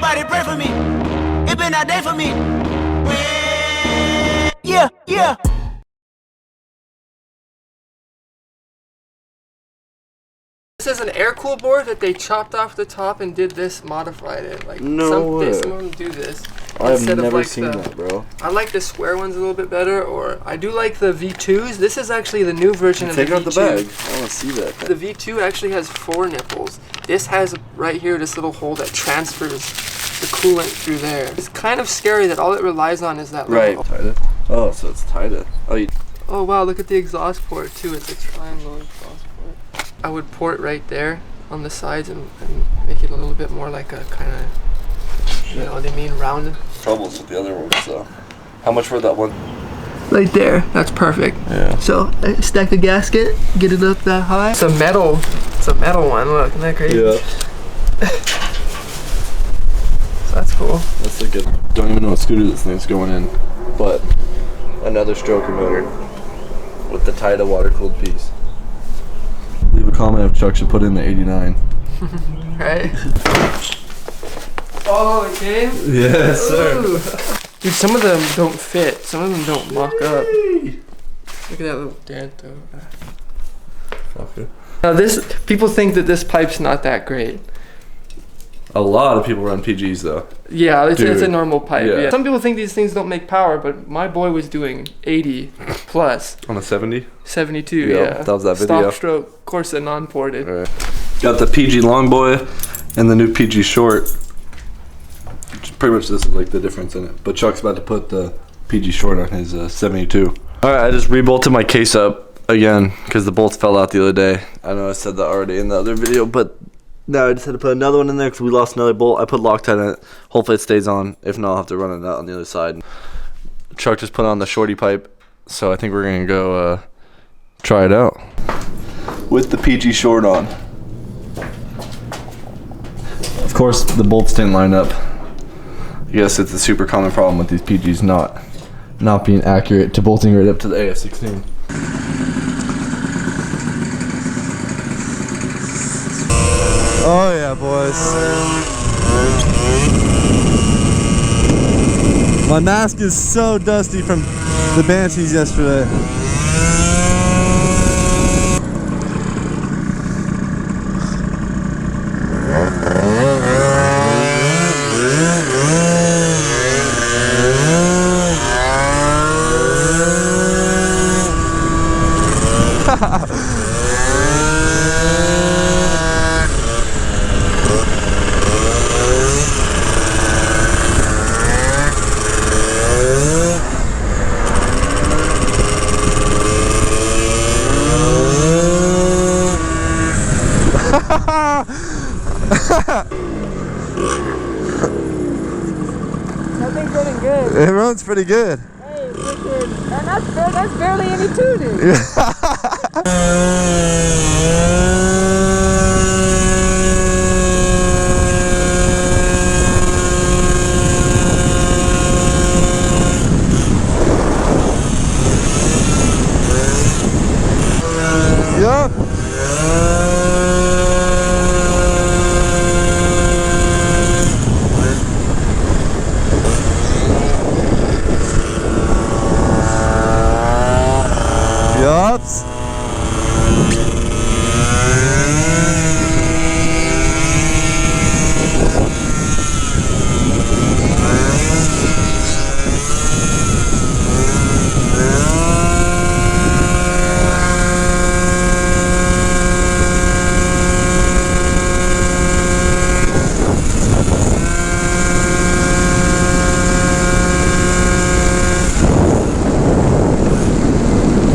Somebody pray for me. It been a day for me. Yeah, yeah. This is an air-cooled board that they chopped off the top and did this, modified it. Like no way. Some of them do this. I've never seen that, bro. I like the square ones a little bit better, or I do like the V2s. This is actually the new version of the V2. Take out the bag. I want to see that. The V2 actually has 4 nipples. This has right here this little hole that transfers the coolant through there. It's kind of scary that all it relies on is that right. little. Oh, so it's tighter. Oh wow, look at the exhaust port too. It's a triangle exhaust port. I would port right there on the sides and make it a little bit more like a kind of, you know what I mean, rounded. Troubles with the other ones though. How much for that one? Right there, that's perfect. Yeah. So I stack the gasket, get it up that high. It's a metal one, look, isn't that crazy? Yeah. So that's cool. That's a good, don't even know what scooter this thing's going in, but another stroker motor with the Tida water-cooled piece. Leave a comment if Chuck should put in the 89. Right? Oh, it came? Yes, sir. Ooh. Dude, some of them don't fit. Some of them don't mock up. Look at that little dent though. Okay. Now people think that this pipe's not that great. A lot of people run PGs though. Yeah, it's a normal pipe. Yeah. Yeah. Some people think these things don't make power, but my boy was doing 80 plus. On a 70? 72, yeah. yeah. That was that video. Stock stroke, Corsa non-ported. Right. Got the PG long boy and the new PG short. Pretty much this is like the difference in it. But Chuck's about to put the PG short on his 72. Alright, I just rebolted my case up again because the bolts fell out the other day. I know I said that already in the other video, but now I just had to put another one in there because we lost another bolt. I put Loctite in it. Hopefully it stays on. If not, I'll have to run it out on the other side. Chuck just put on the shorty pipe, so I think we're going to go try it out. With the PG short on. Of course, the bolts didn't line up. I guess it's a super common problem with these PGs not being accurate to bolting right up to the AF16. Oh yeah, boys. My mask is so dusty from the Banshees yesterday. That thing's running good. It runs pretty good. Hey, freaking, and that's barely any tuning. Yup. Yups.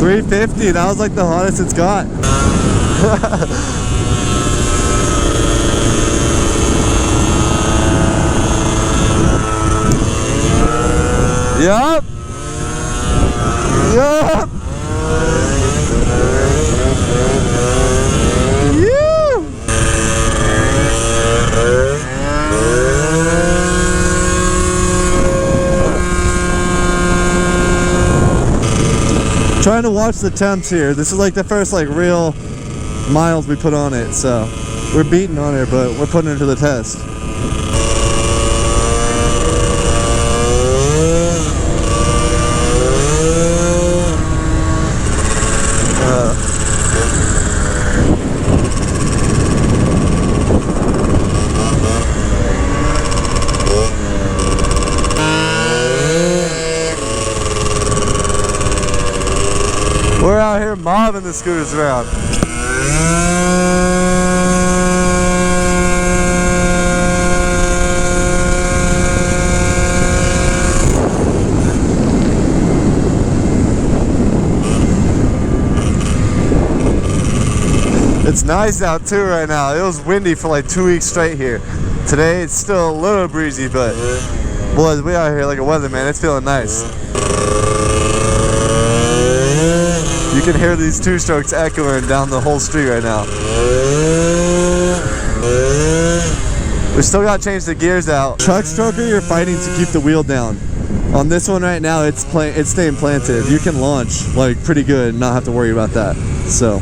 $350, that was like the hottest it's got. Yup. Yup. Trying to watch the temps here. This is like the first like real miles we put on it, so we're beating on it, but we're putting it to the test. bobbing the scooters around. It's nice out too right now. It was windy for like 2 weeks straight here. Today it's still a little breezy, but boys, we out here like a weatherman. It's feeling nice. You can hear these two-strokes echoing down the whole street right now. We still got to change the gears out. Truck stroker, you're fighting to keep the wheel down. On this one right now, it's staying planted. You can launch like pretty good and not have to worry about that. So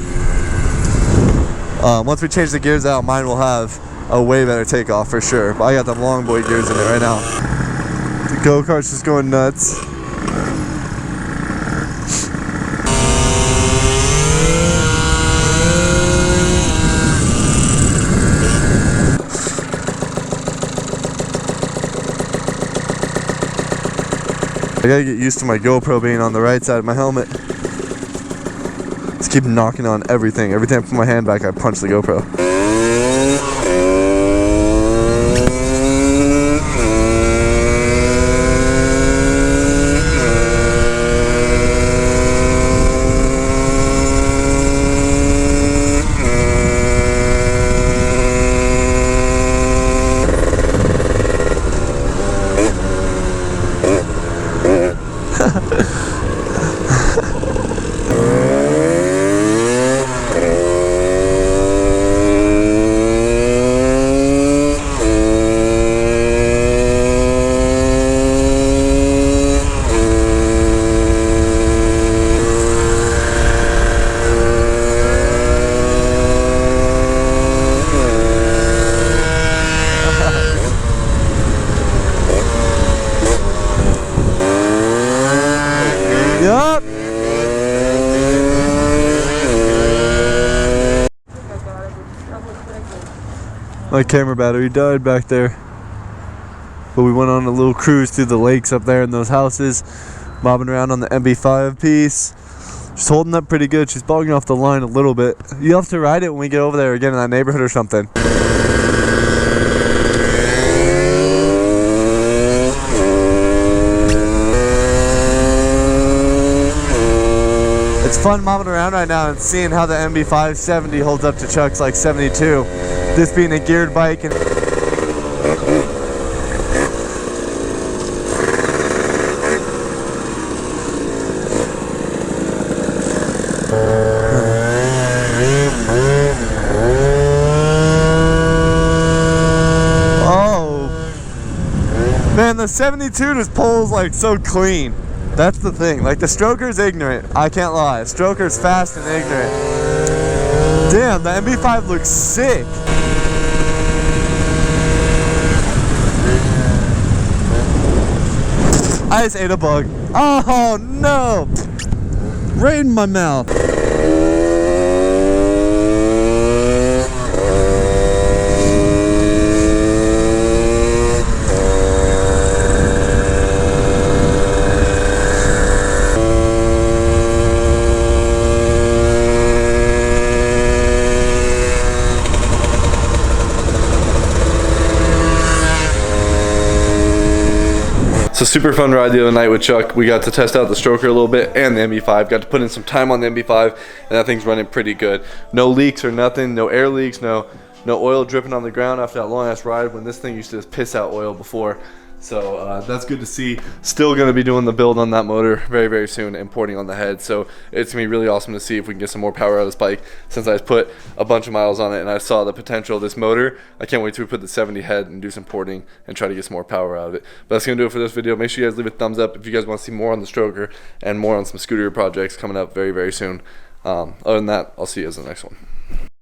once we change the gears out, mine will have a way better takeoff for sure. But I got them long boy gears in it right now. The go-kart's just going nuts. I gotta get used to my GoPro being on the right side of my helmet. Just keep knocking on everything. Every time I put my hand back, I punch the GoPro. Yup. My camera battery died back there. But we went on a little cruise through the lakes up there in those houses, bobbing around on the MB5 piece. She's holding up pretty good. She's bogging off the line a little bit. You'll have to ride it when we get over there again in that neighborhood or something. It's fun mobbing around right now and seeing how the MB570 holds up to Chuck's like 72. This being a geared bike and oh man, the 72 just pulls like so clean. That's the thing. Like the stroker's ignorant. I can't lie. Stroker's fast and ignorant. Damn, the MB5 looks sick. I just ate a bug. Oh no! Right in my mouth. So super fun ride the other night with Chuck. We got to test out the stroker a little bit and the MB5. Got to put in some time on the MB5 and that thing's running pretty good. No leaks or nothing, no air leaks, no oil dripping on the ground after that long ass ride when this thing used to just piss out oil before. So that's good to see. Still going to be doing the build on that motor very, very soon and porting on the head. So it's going to be really awesome to see if we can get some more power out of this bike since I put a bunch of miles on it and I saw the potential of this motor. I can't wait to put the 70 head and do some porting and try to get some more power out of it. But that's going to do it for this video. Make sure you guys leave a thumbs up if you guys want to see more on the stroker and more on some scooter projects coming up very, very soon. Other than that, I'll see you guys in the next one.